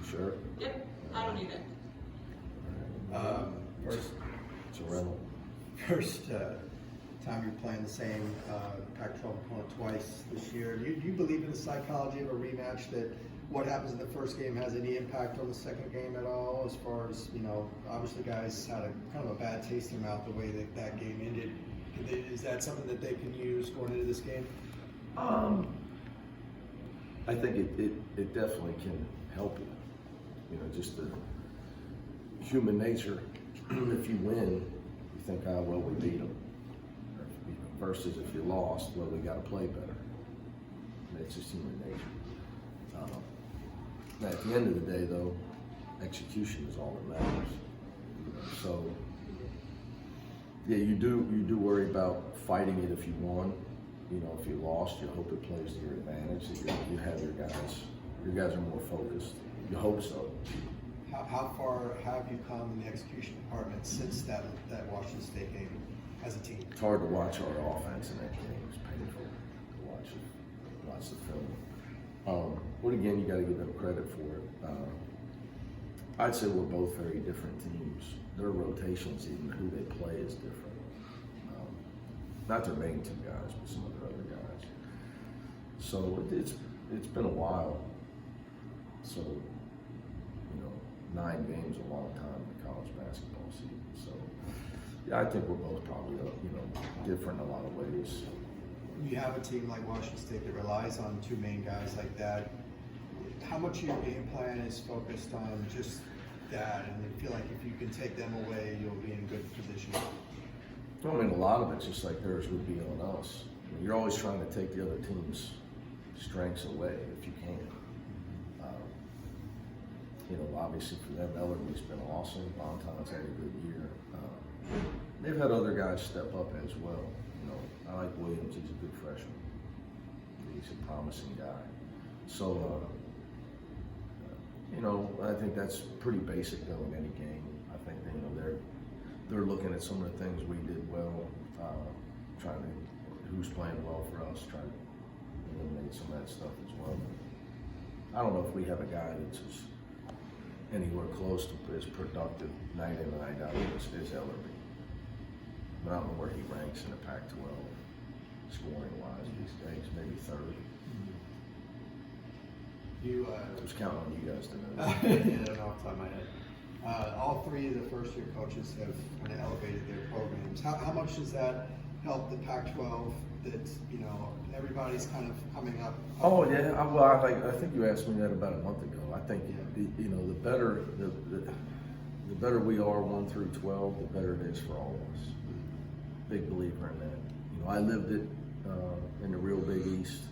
Sure. Yep, I don't need it. First, It's a rental. first time you're playing the same Pac-12 opponent twice this year. Do you believe in the psychology of a rematch, that what happens in the first game has any impact on the second game at all? As far as, obviously guys had a kind of a bad taste in their mouth the way that game ended. Is that something that they can use going into this game? I think it definitely can help you. Just the human nature. If you win, you think, oh, well, we beat them. Versus if you lost, well, we got to play better. It's just human nature. At the end of the day, though, execution is all that matters. So, yeah, you do worry about fighting it if you won. If you lost, you hope it plays to your advantage. That you have your guys are more focused. You hope so. How far have you come in the execution department since that Washington State game as a team? It's hard to watch our offense in that game. It's painful to watch the film. But again, you got to give them credit for it. I'd say we're both very different teams. Their rotations, even who they play, is different. Not their main two guys, but some of their other guys. So it's been a while. So 9 games a long time in the college basketball season. So yeah, I think we're both probably different in a lot of ways. You have a team like Washington State that relies on 2 main guys like that. How much of your game plan is focused on just that, and you feel like if you can take them away, you'll be in a good position? I mean, a lot of it's just like theirs would be on us. You're always trying to take the other team's strengths away if you can. Obviously for them, Ellerby's been awesome. Montan's had a good year. They've had other guys step up as well. I like Williams. He's a good freshman. He's a promising guy. So, I think that's pretty basic though in any game. I think they're looking at some of the things we did well, trying to who's playing well for us, trying to eliminate some of that stuff as well. I don't know if we have a guy that's anywhere close to as productive night in and night out as Ellerby. But I don't know where he ranks in the Pac-12 scoring wise these days, maybe 3rd. You I was counting on you guys to know. I don't know off the top of my head. All 3 of the first-year coaches have kind of elevated their programs. How much does that help the Pac-12? That everybody's kind of coming up. Oh yeah, well I think you asked me that about a month ago. I think the better we are 1 through 12, the better it is for all of us. Big believer in that. I lived it in the real Big East.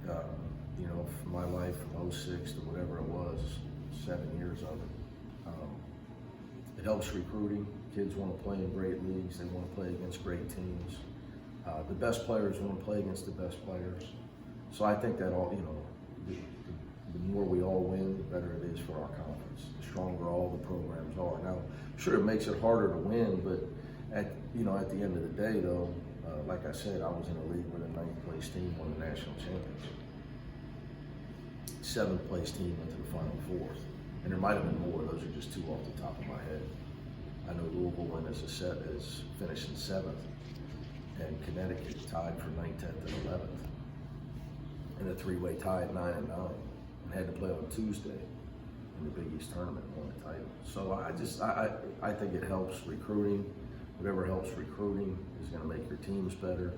For my life from 06 to whatever it was, 7 years of it. It helps recruiting. Kids want to play in great leagues. They want to play against great teams. The best players want to play against the best players. So I think that all, the more we all win, the better it is for our conference. The stronger all the programs are. Now, sure, it makes it harder to win, but at the end of the day, though, like I said, I was in a league where the 9th place team won the national championship. 7th place team went to the Final 4th, and there might have been more. Those are just 2 off the top of my head. I know Louisville went as finishing 7th. And Connecticut tied for 9th, 10th, and 11th in a 3-way tie at 9 and 9, and had to play on Tuesday in the Big East tournament and won the title. So I think it helps recruiting. Whatever helps recruiting is going to make your teams better.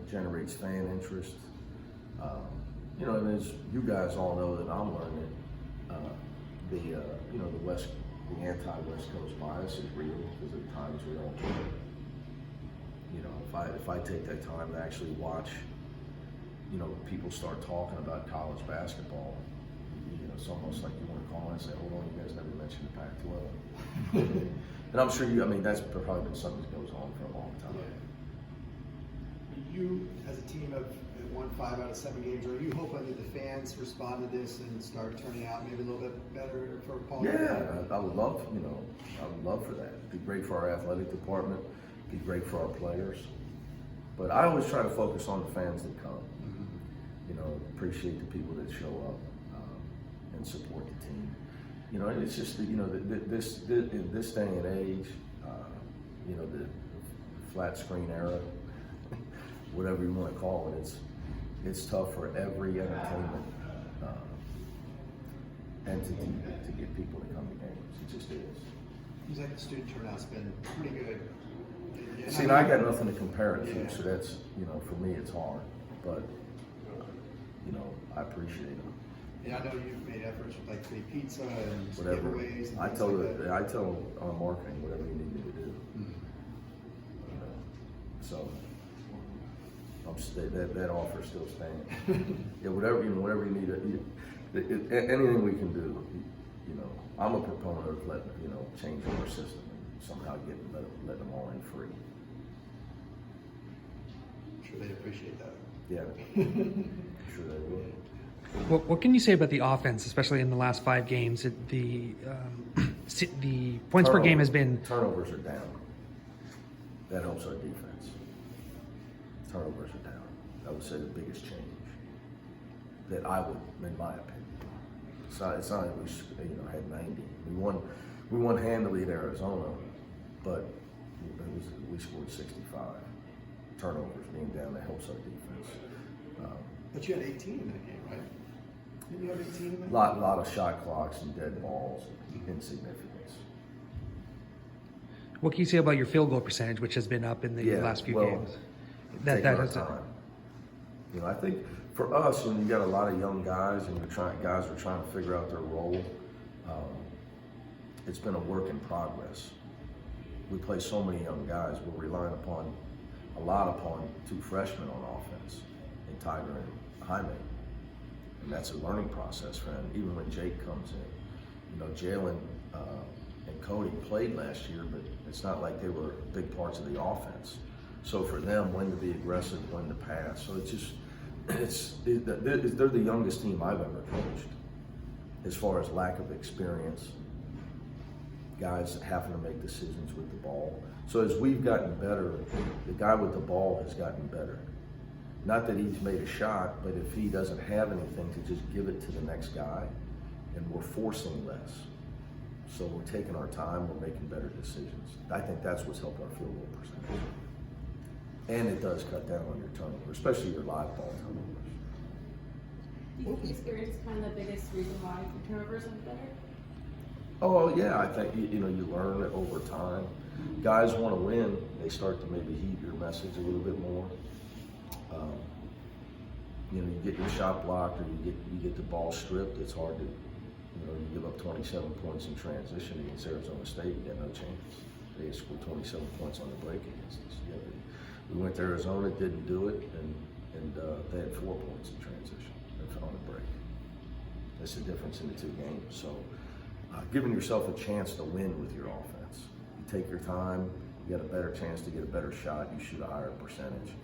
Generates fan interest. And as you guys all know that I'm learning, the anti-West Coast bias is real because at times we don't. If I take that time to actually watch, people start talking about college basketball, it's almost like you want to call and say, hold on, you guys never mentioned the Pac-12. And I'm sure that's probably been something that goes on for a long time. Yeah. You, as a team, have won 5 out of 7 games. Are you hoping that the fans respond to this and start turning out maybe a little bit better for opponents? Yeah, I would love, I would love for that. It'd be great for our athletic department. It'd be great for our players. But I always try to focus on the fans that come. Appreciate the people that show up. and support the team. You know, it's just, you know, in this day and age, you know, the flat screen era, whatever you want to call it, it's tough for every entertainment entity to get people to come to games. It just is. Seems like the student turnout's been pretty good. See, and I got nothing to compare it to, so that's, you know, for me it's hard, but, you know, I appreciate it. Yeah, I know you've made efforts with like free pizza and Whatever. giveaways and I things tell like that. I tell our marketing whatever you need me to do. Mhm. You know, so that offer still stands. Yeah, whatever you need. Anything we can do. You know, I'm a proponent of changing our system and somehow letting them all in free. I'm sure they appreciate that. Yeah, I'm sure they will. What can you say about the offense, especially in the last 5 games? The points per game has been... Turnovers are down. That helps our defense. Turnovers are down. I would say the biggest change that I would, in my opinion. It's not that we had 90. We won handily at Arizona, but we scored 65. Turnovers being down, that helps our defense. But you had 18 in that game, right? Didn't you have 18 in that? Lot of shot clocks and dead balls, insignificance. What can you say about your field goal percentage, which has been up in the last few games? Taking our time. You know, I think for us, when you got a lot of young guys and guys are trying to figure out their role, it's been a work in progress. We play so many young guys. We're relying a lot upon 2 freshmen on offense, in Tiger and Jaime. And that's a learning process for them. Even when Jake comes in, you know, Jalen and Cody played last year, but it's not like they were big parts of the offense. So for them, when to be aggressive, when to pass. So they're the youngest team I've ever coached as far as lack of experience, guys having to make decisions with the ball. So as we've gotten better, the guy with the ball has gotten better. Not that he's made a shot, but if he doesn't have anything, to just give it to the next guy, and we're forcing less. So we're taking our time, we're making better decisions. I think that's what's helped our field goal percentage. And it does cut down on your turnover, especially your live ball turnovers. Do you think experience is kind of the biggest reason why your turnovers are better? Oh yeah, I think you learn it over time. Guys want to win; they start to maybe heed your message a little bit more. You get your shot blocked, or you get the ball stripped. It's hard to, you give up 27 points in transition against Arizona State. You got no chance. They scored 27 points on the break against us. We went to Arizona, didn't do it, and they had 4 points in transition on the break. That's the difference in the 2 games. So, giving yourself a chance to win with your offense. You take your time, you got a better chance to get a better shot, you shoot a higher percentage.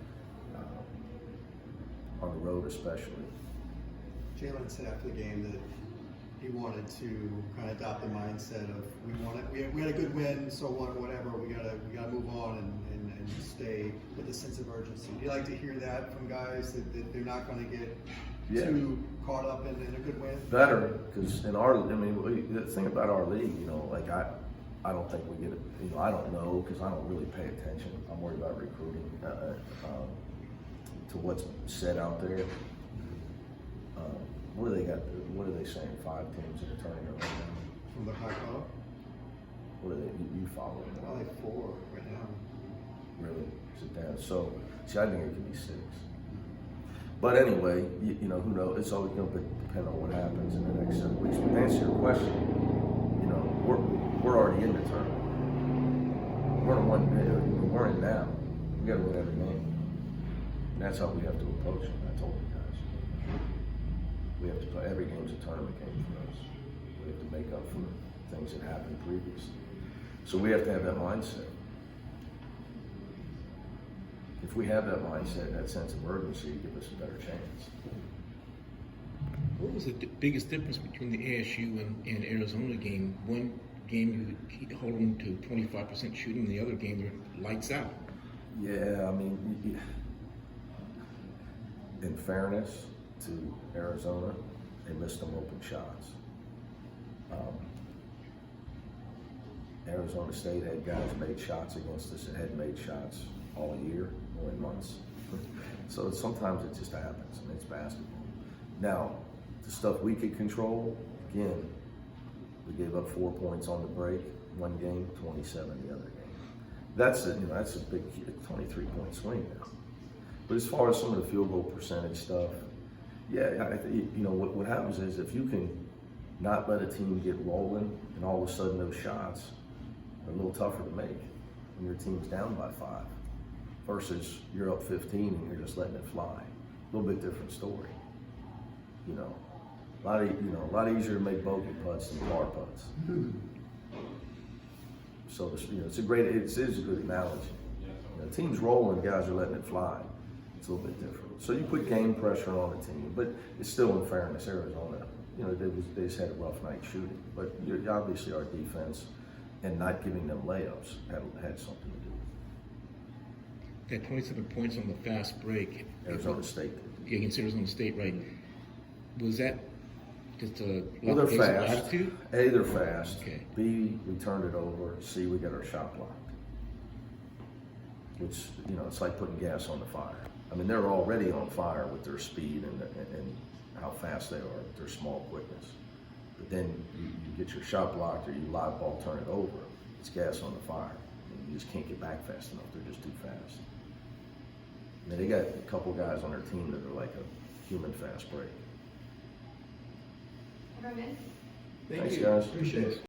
On the road especially. Jalen said after the game that he wanted to kind of adopt the mindset of we had a good win, so whatever, we gotta move on and stay with a sense of urgency. Do you like to hear that from guys that they're not going to get too caught up in a good win? Better, because the thing about our league, I don't think we get it. I don't know because I don't really pay attention. I'm worried about recruiting to what's said out there. What do they got? What are they saying? 5 teams in the tournament right now. From the high club? What are they? You follow them? Well, like 4 right now. Really? Is it down? So, I think it could be 6. But anyway, who knows? It's always going to depend on what happens in the next 7 weeks. But to answer your question, we're already in the tournament. We're in now. We got to win every game. And that's how we have to approach it. I told you guys. We have to play. Every game's a tournament game for us. We have to make up for things that happened previously. So we have to have that mindset. If we have that mindset, that sense of urgency, it gives us a better chance. What was the biggest difference between the ASU and Arizona game? One game you hold them to 25% shooting, the other game you're lights out. Yeah, in fairness to Arizona, They missed them open shots. Arizona State had guys made shots against us that hadn't made shots all year or in months. So sometimes it just happens, and it's basketball. Now, the stuff we could control, again, we gave up 4 points on the break, one game, 27 the other game. That's a big 23-point swing now. But as far as some of the field goal percentage stuff, yeah, what happens is if you can not let a team get rolling, and all of a sudden those shots are a little tougher to make when your team's down by 5, versus you're up 15 and you're just letting it fly. A little bit different story. A lot easier to make bogey putts than par putts. So it's a good analogy. Teams rolling, guys are letting it fly. It's a little bit different. So you put game pressure on the team, but it's still, in fairness, Arizona, they just had a rough night shooting. But obviously our defense and not giving them layups had something to do with That 27 points on the fast break. it. Arizona State. Yeah, against Arizona State, right? Was that just a Well, they're fast. attitude? A, they're fast. Okay. B, we turned it over. C, we got our shot blocked. Which, it's like putting gas on the fire. I mean, they're already on fire with their speed and how fast they are with their small quickness. But then you get your shot blocked or you live ball turn it over, it's gas on the fire. And you just can't get back fast enough. They're just too fast. I mean, they got a couple guys on their team that are like a human fast break. Roman? Thanks, guys. Appreciate it.